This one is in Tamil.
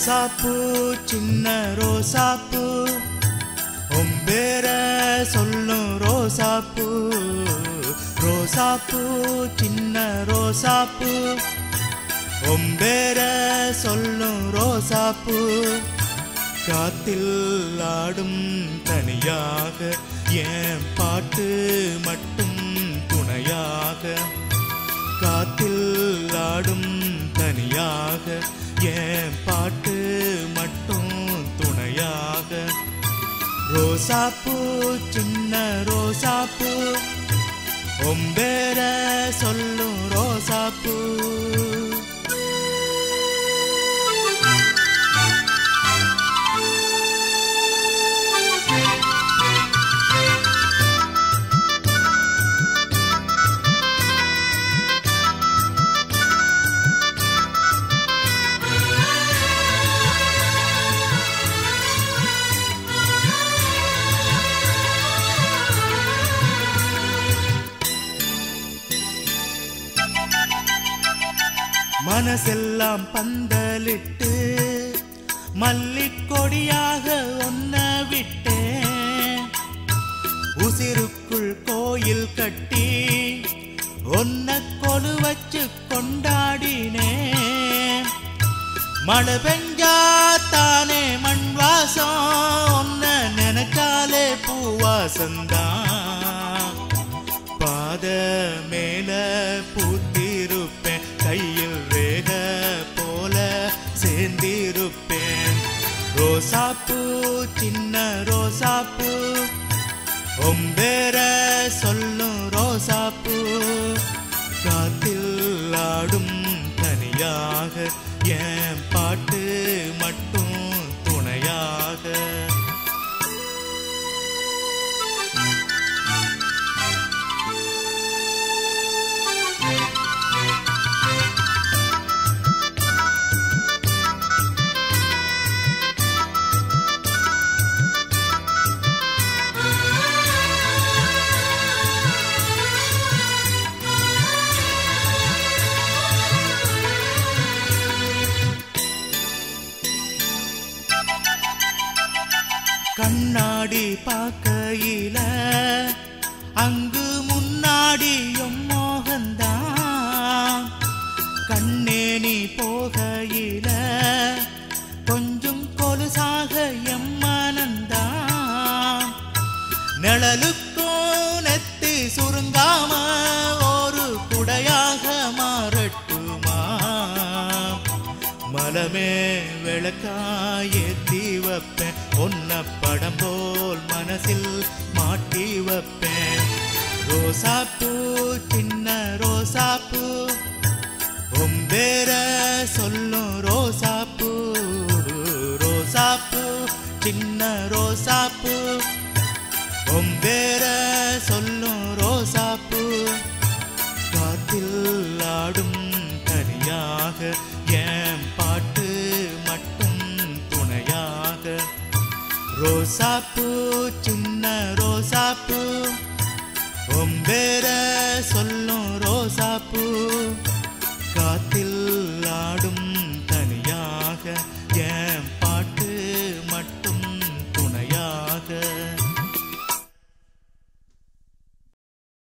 ரோசாப்பூ சின்ன ரோசாப்பூ உம்பேர சொல்லும் ரோசாப்பூ ரோசாப்பூ சின்ன ரோசாப்பூ உம்பேர சொல்லும் ரோசாப்பூ காத்தில் ஆடும் தனியாக என் பாட்டு மட்டும் துணையாக காத்தில் ஆடும் தனியாக என் பாட்டு மட்டும் துணையாக ரோசாப்பூ சின்ன ரோசாப்பூ உம்பேர சொல்லும் ரோசாப்பூ மனசெல்லாம் பந்தலிட்டு மல்லிக்கொடியாக ஒன்ன விட்டேன் உசிருக்குள் கோயில் கட்டி ஒன்ன கொலு வச்சு கொண்டாடினேன் மழை பெஞ்சா தானே மண் வாசம் ஒன்ன நினைச்சாலே பூவாசந்தான் பாத மேல பூத்திருப்பேன் கையில் ரேக போல சேர்ந்திருப்பேன் ரோசாப்பூ சின்ன ரோசாப்பூ உம்பேர சொல்லும் ரோசாப்பூ காத்தில் ஆடும் தனியாக என் பாட்டு மட்டும் துணையாக கண்ணாடி பார்க்கையில அங்கு முன்னாடியும் மோகந்தான் கண்ணே நீ போகையில கொஞ்சம் கொலுசாக எம்மனந்தான் நிழலுக்கும் நெத்தி சுருங்காம ஒரு குடையாக மாறட்டுமா மலமே விளக்காயேத்தி வைப்பேன் ஒன்ன படம் போல் மனசில் மாட்டி வைப்பேன் ரோசாப்பூ சின்ன ரோசாப்பூ உம்பேர சொல்லும் ரோசாப்பூ ரோசாப்பூ சின்ன ரோசாப்பூ உம்பேர சொல்லும் ரோசாப்பூ காத்தில் ஆடும் தனியாக என் பாட்டு மட்டும் துணையாக ரோசாப்பூ சின்ன ரோசாப்பூ உம்பேர